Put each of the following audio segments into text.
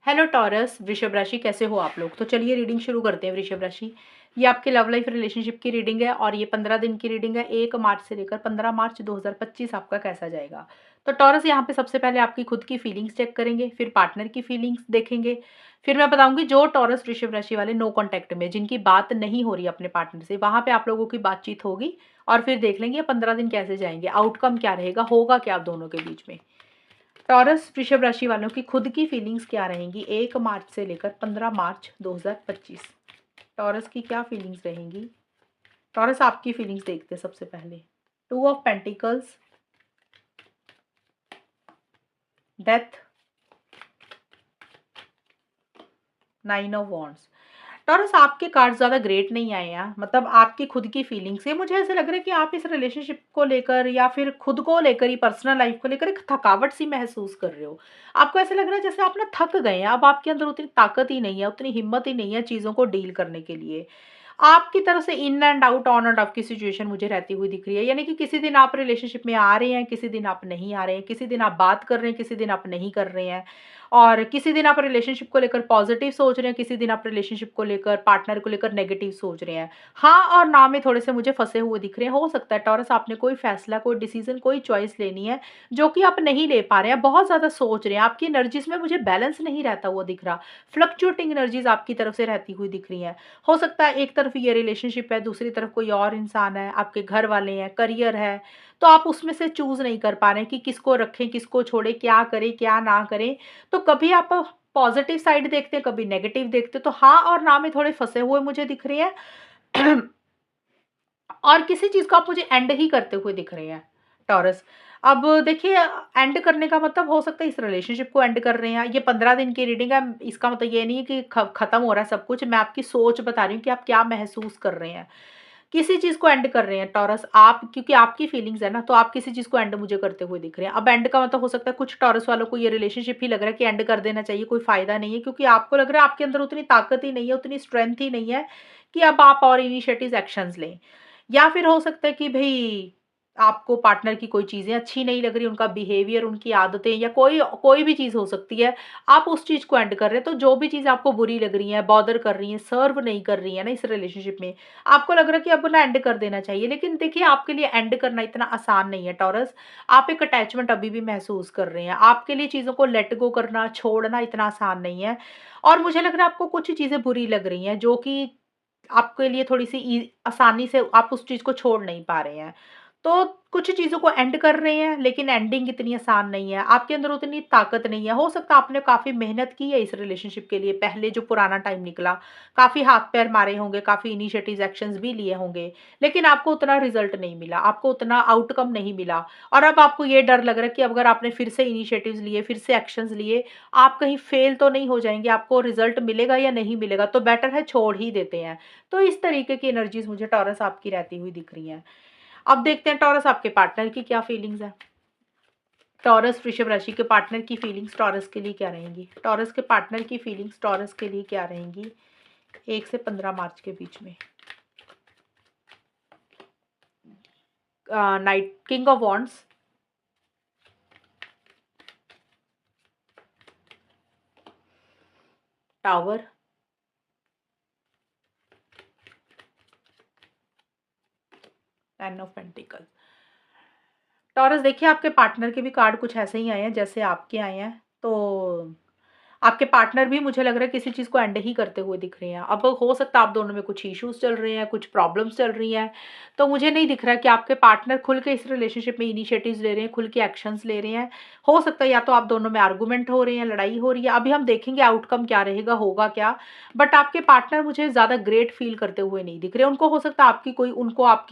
Hello taurus, वृषभ राशि, कैसे हो आप लोग। तो चलिए रीडिंग शुरू करते हैं। वृषभ राशि, ये आपके लव लाइफ रिलेशनशिप की रीडिंग है और ये 15 दिन की रीडिंग है। 1 मार्च से लेकर 15 मार्च 2025 आपका कैसा जाएगा। तो टॉरस, यहाँ पे सबसे पहले आपकी खुद की फीलिंग्स चेक करेंगे, फिर पार्टनर की फीलिंग्स देखेंगे, फिर मैं बताऊंगी जो टॉरस वृषभ राशि वाले नो कॉन्टैक्ट में, जिनकी बात नहीं हो रही अपने पार्टनर से, वहां पे आप लोगों की बातचीत होगी और फिर देख लेंगे 15 दिन कैसे जाएंगे, आउटकम क्या रहेगा, होगा क्या आप दोनों के बीच में। टॉरस वृषभ राशि वालों की खुद की फीलिंग्स क्या रहेंगी 1 मार्च से लेकर 15 मार्च 2025। टॉरस की क्या फीलिंग्स रहेंगी। टॉरस, आपकी फीलिंग्स देखते हैं सबसे पहले। 2 of pentacles, death, 9 of wands. Taurus, आपके कार्ड ज़्यादा ग्रेट नहीं आए हैं, मतलब आपकी खुद की फीलिंग्स है। मुझे ऐसा लग रहा है कि आप इस रिलेशनशिप को लेकर या फिर खुद को लेकर ही, पर्सनल लाइफ को लेकर एक थकावट सी महसूस कर रहे हो। आपको ऐसा लग रहा है जैसे आप ना थक गए हैं, अब आपके अंदर उतनी ताकत ही नहीं है, उतनी हिम्मत ही नहीं है चीज़ों को डील करने के लिए। आपकी तरफ से in and out, on end of की सिचुएशन मुझे रहती हुई दिख रही है। यानी कि किसी दिन आप रिलेशनशिप में आ रहे हैं, किसी दिन आप नहीं आ रहे हैं, किसी दिन आप बात कर रहे हैं, किसी दिन आप नहीं कर रहे हैं, और किसी दिन आप रिलेशनशिप को लेकर पॉजिटिव सोच रहे हैं, किसी दिन आप रिलेशनशिप को लेकर, पार्टनर को लेकर नेगेटिव सोच रहे हैं। हाँ और ना में थोड़े से मुझे फंसे हुए दिख रहे हैं। हो सकता है टॉरस आपने कोई फैसला, कोई डिसीजन, कोई चॉइस लेनी है जो कि आप नहीं ले पा रहे हैं, बहुत ज़्यादा सोच रहे हैं। आपकी एनर्जीज में मुझे बैलेंस नहीं रहता हुआ दिख रहा, फ्लक्चुएटिंग एनर्जीज आपकी तरफ से रहती हुई दिख रही हैं। हो सकता है एक तरफ ये रिलेशनशिप है, दूसरी तरफ कोई और इंसान है, आपके घर वाले हैं, करियर है, तो आप उसमें से चूज नहीं कर पा रहे हैं कि किसको रखें, किसको छोड़े, क्या करें क्या ना करें। तो कभी आप पॉजिटिव साइड देखते हैं, कभी नेगेटिव देखते हैं। तो हाँ और ना में थोड़े फंसे हुए मुझे दिख रहे हैं। और किसी चीज को आप मुझे एंड ही करते हुए दिख रहे हैं टॉरस। अब देखिए, एंड करने का मतलब हो सकता है इस रिलेशनशिप को एंड कर रहे हैं। ये 15 दिन की रीडिंग है, इसका मतलब ये नहीं है कि खत्म हो रहा है सब कुछ। मैं आपकी सोच बता रही हूँ कि आप क्या महसूस कर रहे हैं। किसी चीज को एंड कर रहे हैं टॉरस आप, क्योंकि आपकी फीलिंग्स है ना, तो आप किसी चीज को एंड मुझे करते हुए दिख रहे हैं। अब एंड का मतलब हो सकता है कुछ टॉरस वालों को ये रिलेशनशिप ही लग रहा है कि एंड कर देना चाहिए, कोई फायदा नहीं है, क्योंकि आपको लग रहा है आपके अंदर उतनी ताकत ही नहीं है, उतनी स्ट्रेंथ ही नहीं है कि अब आप और इनिशिएटिव एक्शंस लें। या फिर हो सकता है कि भई आपको पार्टनर की कोई चीज़ें अच्छी नहीं लग रही, उनका बिहेवियर, उनकी आदतें, या कोई कोई भी चीज़ हो सकती है। आप उस चीज़ को एंड कर रहे हैं, तो जो भी चीज़ आपको बुरी लग रही है, बॉदर कर रही है, सर्व नहीं कर रही है ना इस रिलेशनशिप में, आपको लग रहा है कि अब ना एंड कर देना चाहिए। लेकिन देखिए, आपके लिए एंड करना इतना आसान नहीं है टॉरस। आप एक अटैचमेंट अभी भी महसूस कर रहे हैं। आपके लिए चीज़ों को लेट गो करना, छोड़ना इतना आसान नहीं है। और मुझे लग रहा है आपको कुछ चीज़ें बुरी लग रही हैं, जो कि आपके लिए थोड़ी-सी आसानी से आप उस चीज़ को छोड़ नहीं पा रहे हैं। तो कुछ चीज़ों को एंड कर रहे हैं, लेकिन एंडिंग इतनी आसान नहीं है। आपके अंदर उतनी ताकत नहीं है। हो सकता है आपने काफ़ी मेहनत की है इस रिलेशनशिप के लिए, पहले जो पुराना टाइम निकला, काफ़ी हाथ-पैर मारे होंगे, काफ़ी इनिशिएटिव्स, एक्शंस भी लिए होंगे, लेकिन आपको उतना रिज़ल्ट नहीं मिला, आपको उतना आउटकम नहीं मिला। और अब आपको ये डर लग रहा है कि अगर आपने फिर से इनिशिएटिव्स लिए, फिर से एक्शंस लिए, आप कहीं फेल तो नहीं हो जाएँगे, आपको रिज़ल्ट मिलेगा या नहीं मिलेगा, तो बेटर है छोड़ ही देते हैं। तो इस तरीके की एनर्जीज़ मुझे टॉरस आपकी रहती हुई दिख रही हैं। अब देखते हैं टॉरस आपके पार्टनर की क्या फीलिंग्स है। टॉरस वृषभ राशि के पार्टनर की फीलिंग्स टॉरस के लिए क्या रहेंगी। टॉरस के पार्टनर की फीलिंग्स टॉरस के लिए क्या रहेंगी 1 से 15 मार्च के बीच में। Night, king of wands, tower, 10 of pentacle. Taurus, देखिए आपके पार्टनर के भी कार्ड कुछ ऐसे ही आए हैं जैसे आपके आए हैं। तो आपके पार्टनर भी मुझे लग रहा है किसी चीज़ को एंड ही करते हुए दिख रहे हैं। अब हो सकता है आप दोनों में कुछ इश्यूज़ चल रहे हैं, कुछ प्रॉब्लम्स चल रही हैं। तो मुझे नहीं दिख रहा है कि आपके पार्टनर खुल के इस रिलेशनशिप में इनिशिएटिव्स ले रहे हैं, खुल के एक्शंस ले रहे हैं। हो सकता है या तो आप दोनों में आर्गुमेंट हो रहे हैं, लड़ाई हो रही है। अभी हम देखेंगे आउटकम क्या रहेगा, होगा क्या। बट आपके पार्टनर मुझे ज़्यादा ग्रेट फील करते हुए नहीं दिख रहे। उनको हो सकता है आपकी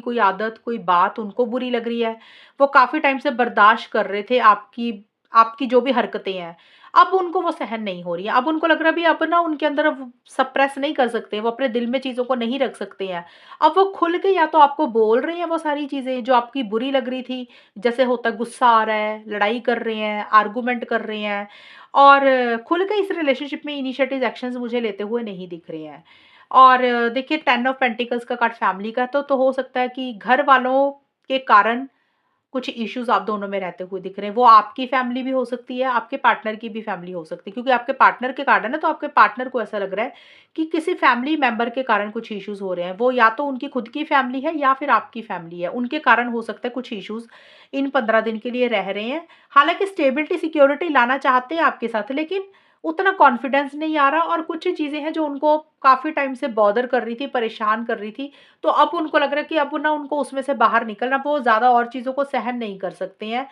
कोई आदत, कोई बात उनको बुरी लग रही है। वो काफ़ी टाइम से बर्दाश्त कर रहे थे आपकी आपकी जो भी हरकतें हैं। अब उनको वो सहन नहीं हो रही है। अब उनको लग रहा है भी अब ना उनके अंदर अब सप्रेस नहीं कर सकते, वो अपने दिल में चीज़ों को नहीं रख सकते हैं। अब वो खुल के या तो आपको बोल रहे हैं वो सारी चीज़ें जो आपकी बुरी लग रही थी, जैसे होता है गुस्सा आ रहा है, लड़ाई कर रहे हैं, आर्गुमेंट कर रहे हैं, और खुल के इस रिलेशनशिप में इनिशिएटिव एक्शंस मुझे लेते हुए नहीं दिख रहे हैं। और देखिए 10 ऑफ पेंटिकल्स का कार्ड फैमिली का, तो हो सकता है कि घर वालों के कारण कुछ इश्यूज़ आप दोनों में रहते हुए दिख रहे हैं। वो आपकी फैमिली भी हो सकती है, आपके पार्टनर की भी फैमिली हो सकती है, क्योंकि आपके पार्टनर के कारण है ना, तो आपके पार्टनर को ऐसा लग रहा है कि किसी फैमिली मेंबर के कारण कुछ इश्यूज़ हो रहे हैं। वो या तो उनकी खुद की फैमिली है या फिर आपकी फैमिली है, उनके कारण हो सकता है कुछ इश्यूज़ इन 15 दिन के लिए रह रहे हैं। हालाँकि स्टेबिलिटी, सिक्योरिटी लाना चाहते हैं आपके साथ, लेकिन उतना कॉन्फिडेंस नहीं आ रहा, और कुछ चीज़ें हैं जो उनको काफ़ी टाइम से बॉदर कर रही थी, परेशान कर रही थी। तो अब उनको लग रहा है कि अब ना उनको उसमें से बाहर निकलना, वो ज़्यादा और चीज़ों को सहन नहीं कर सकते हैं।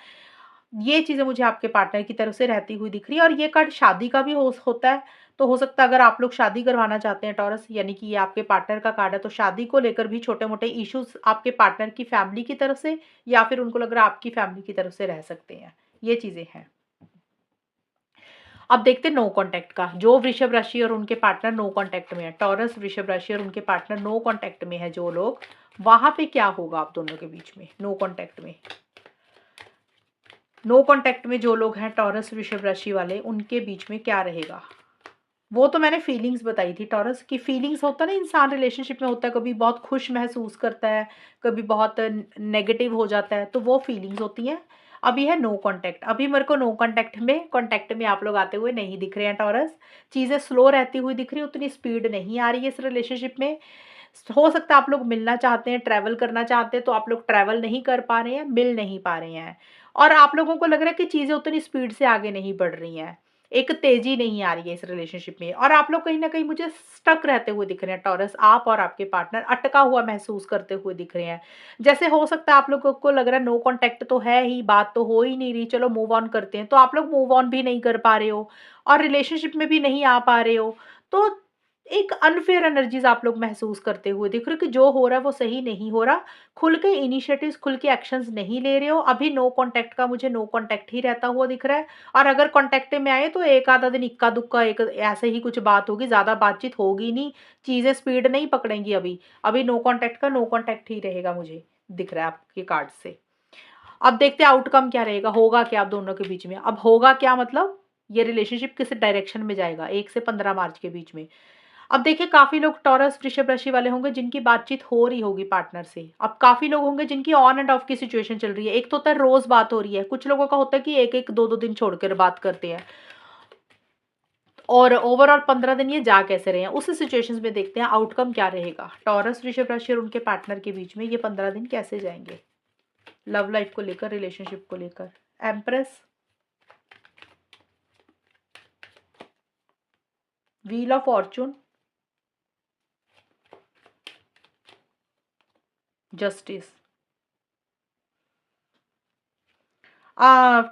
ये चीज़ें मुझे आपके पार्टनर की तरफ से रहती हुई दिख रही है, और ये कार्ड शादी का भी होता है। तो हो सकता है अगर आप लोग शादी करवाना चाहते हैं टॉरस, यानी कि ये आपके पार्टनर का कार्ड है, तो शादी को लेकर भी छोटे-मोटे इश्यूज़ आपके पार्टनर की फैमिली की तरफ से, या फिर उनको लग रहा है आपकी फैमिली की तरफ से रह सकते हैं। ये चीज़ें हैं। अब देखते हैं नो कॉन्टैक्ट का। जो वृषभ राशि और उनके पार्टनर नो कॉन्टैक्ट में है, टॉरस, वृषभ राशि और उनके पार्टनर नो कॉन्टैक्ट में है जो लोग, वहाँ पे क्या होगा आप दोनों के बीच में? नो कॉन्टैक्ट में। नो कॉन्टैक्ट में जो लोग हैं टॉरस, वृषभ राशि वाले, उनके बीच में क्या रहेगा? वो तो मैंने फीलिंग्स बताई थी टॉरस की। फीलिंग्स होता है ना, इंसान रिलेशनशिप में होता है, कभी बहुत खुश महसूस करता है, कभी बहुत नेगेटिव हो जाता है, तो वो फीलिंग्स होती हैं। अभी है नो कांटेक्ट, अभी मेरे को नो कांटेक्ट में आप लोग आते हुए नहीं दिख रहे हैं टॉरस। चीज़ें स्लो रहती हुई दिख रही है, उतनी स्पीड नहीं आ रही है इस रिलेशनशिप में। हो सकता है आप लोग मिलना चाहते हैं, ट्रैवल करना चाहते हैं, तो आप लोग ट्रैवल नहीं कर पा रहे हैं, मिल नहीं पा रहे हैं, और आप लोगों को लग रहा है कि चीज़ें उतनी स्पीड से आगे नहीं बढ़ रही हैं। एक तेज़ी नहीं आ रही है इस रिलेशनशिप में, और आप लोग कहीं न कहीं मुझे स्टक रहते हुए दिख रहे हैं टॉरस, आप और आपके पार्टनर अटका हुआ महसूस करते हुए दिख रहे हैं। जैसे हो सकता है आप लोगों को लग रहा है नो कॉन्टैक्ट तो है ही, बात तो हो ही नहीं रही, चलो मूव ऑन करते हैं, तो आप लोग मूव ऑन भी नहीं कर पा रहे हो, और रिलेशनशिप में भी नहीं आ पा रहे हो। तो एक अनफेयर एनर्जीज़ आप लोग महसूस करते हुए दिख रहे हो कि जो हो रहा है वो सही नहीं हो रहा। खुल के इनिशिएटिव्स, खुल के एक्शंस नहीं ले रहे हो। अभी नो कॉन्टैक्ट का मुझे नो कॉन्टैक्ट ही रहता हुआ दिख रहा है, और अगर कॉन्टैक्ट में आए तो एक आधा दिन इक्का-दुक्का एक ऐसे ही कुछ बात होगी, ज़्यादा बातचीत होगी नहीं, चीज़ें स्पीड नहीं पकड़ेंगी अभी। अभी नो कॉन्टैक्ट का नो कॉन्टैक्ट ही रहेगा, मुझे दिख रहा है आपके कार्ड से। अब देखते हैं आउटकम क्या रहेगा, होगा क्या आप दोनों के बीच में। अब होगा क्या मतलब, ये रिलेशनशिप किस डायरेक्शन में जाएगा 1 से 15 मार्च के बीच में। अब देखिए, काफ़ी लोग टॉरस, वृषभ राशि वाले होंगे जिनकी बातचीत हो रही होगी पार्टनर से। अब काफ़ी लोग होंगे जिनकी ऑन एंड ऑफ की सिचुएशन चल रही है। एक तो होता है रोज़ बात हो रही है, कुछ लोगों का होता है कि 1-1, 2-2 दिन छोड़कर बात करते हैं। और ओवरऑल 15 दिन ये जा कैसे रहे हैं, उस सिचुएशंस में देखते हैं आउटकम क्या रहेगा। टॉरस, वृषभ राशि और उनके पार्टनर के बीच में ये 15 दिन कैसे जाएँगे? लव लाइफ को लेकर, रिलेशनशिप को लेकर। Empress, wheel of Fortune, justice.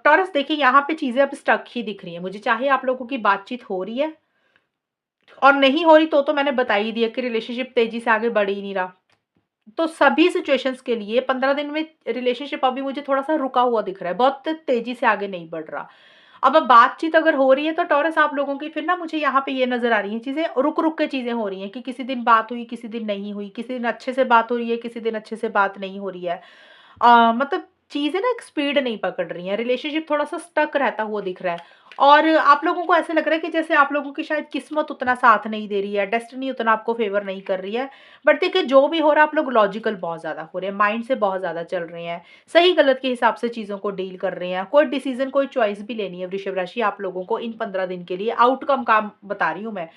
Taurus, देखिए यहाँ पे चीज़ें अब स्टक ही दिख रही हैं मुझे, चाहे आप लोगों की बातचीत हो रही है और नहीं हो रही, तो मैंने बता ही दिया कि रिलेशनशिप तेज़ी से आगे बढ़ ही नहीं रहा। तो सभी सिचुएशंस के लिए 15 दिन में रिलेशनशिप अभी मुझे थोड़ा-सा रुका हुआ दिख रहा है, बहुत तेज़ी से आगे नहीं बढ़ रहा। अब बातचीत अगर हो रही है तो टॉरस आप लोगों की फिर ना मुझे यहाँ पे ये नज़र आ रही हैं चीज़ें, रुक-रुक के चीज़ें हो रही हैं कि किसी दिन बात हुई, किसी दिन नहीं हुई, किसी दिन अच्छे से बात हो रही है, किसी दिन अच्छे से बात नहीं हो रही है। मतलब चीज़ें ना एक स्पीड नहीं पकड़ रही हैं, रिलेशनशिप थोड़ा-सा स्टक रहता हुआ दिख रहा है, और आप लोगों को ऐसा लग रहा है कि जैसे आप लोगों की शायद किस्मत उतना साथ नहीं दे रही है, डेस्टिनी उतना आपको फ़ेवर नहीं कर रही है। बट देखिए, जो भी हो रहा है आप लोग लॉजिकल बहुत ज़्यादा हो रहे हैं, माइंड से बहुत ज़्यादा चल रहे हैं, सही-गलत के हिसाब से चीज़ों को डील कर रहे हैं। कोई डिसीज़न, कोई चॉइस भी लेनी है वृषभ राशि आप लोगों को इन 15 दिन के लिए, आउटकम का बता रही हूँ मैं।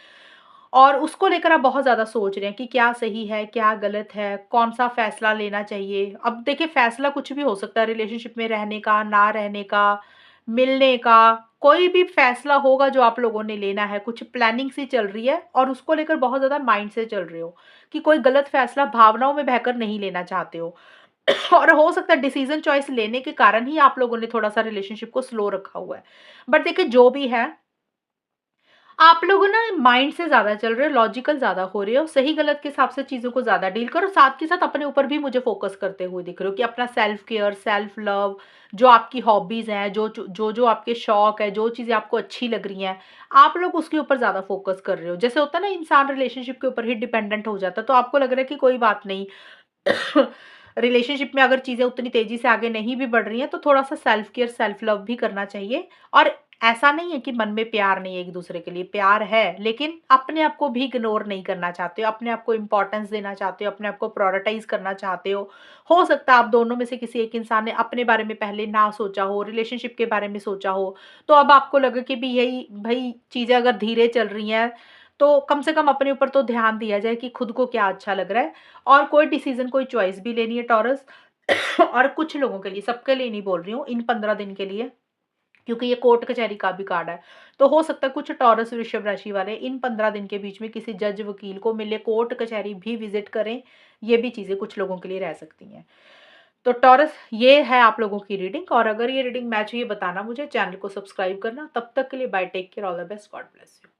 और उसको लेकर आप बहुत ज़्यादा सोच रहे हैं कि क्या सही है, क्या गलत है, कौन-सा फ़ैसला लेना चाहिए। अब देखिए, फ़ैसला कुछ भी हो सकता है रिलेशनशिप में रहने का, ना रहने का, मिलने का, कोई भी फ़ैसला होगा जो आप लोगों ने लेना है, कुछ प्लानिंग सी चल रही है और उसको लेकर बहुत ज़्यादा माइंड से चल रहे हो कि कोई गलत फ़ैसला भावनाओं में बहकर नहीं लेना चाहते हो। और हो सकता है डिसीज़न चॉइस लेने के कारण ही आप लोगों ने थोड़ा-सा रिलेशनशिप को स्लो रखा हुआ है। बट देखिए, जो भी है, आप लोग ना माइंड से ज़्यादा चल रहे हो, लॉजिकल ज़्यादा हो रहे हो, सही-गलत के हिसाब से चीज़ों को ज़्यादा डील करो, साथ के साथ अपने ऊपर भी मुझे फ़ोकस करते हुए दिख रहे हो कि अपना सेल्फ केयर, सेल्फ लव, जो आपकी हॉबीज़ हैं, जो आपके शौक है, जो चीज़ें आपको अच्छी लग रही हैं, आप लोग उसके ऊपर ज़्यादा फ़ोकस कर रहे हो। जैसे होता है ना, इंसान रिलेशनशिप के ऊपर ही डिपेंडेंट हो जाता है, तो आपको लग रहा है कि कोई बात नहीं, रिलेशनशिप में अगर चीज़ें उतनी तेज़ी से आगे नहीं भी बढ़ रही हैं, तो थोड़ा-सा सेल्फ केयर, सेल्फ लव भी करना चाहिए, और ऐसा नहीं है कि मन में प्यार नहीं है एक-दूसरे के लिए, प्यार है, लेकिन अपने आप को भी इग्नोर नहीं करना चाहते हो, अपने आप को इम्पोर्टेंस देना चाहते हो, अपने आप को प्रायोरिटाइज़ करना चाहते हो। हो सकता है आप दोनों में से किसी एक इंसान ने अपने बारे में पहले ना सोचा हो, रिलेशनशिप के बारे में सोचा हो, तो अब आपको लगे कि भी यही भई चीज़ें अगर धीरे चल रही हैं, तो कम से कम अपने ऊपर तो ध्यान दिया जाए कि खुद को क्या अच्छा लग रहा है और कोई डिसीज़न, कोई चॉइस भी लेनी है टॉरस। और कुछ लोगों के लिए, सबके लिए नहीं बोल रही हूँ, इन 15 दिन के लिए, क्योंकि ये कोर्ट कचहरी का भी कार्ड है। तो हो सकता है कुछ टॉरस वृषभ राशि वाले इन 15 दिन के बीच में किसी जज, वकील को मिले, कोर्ट कचहरी भी विज़िट करें। ये भी चीज़ें कुछ लोगों के लिए रह सकती हैं। तो टॉरस, ये है आप लोगों की रीडिंग, और अगर ये रीडिंग मैच हुई है बताना मुझे, चैनल को सब्सक्राइब करना। तब तक के लिए bye, take care, all the best, God bless you.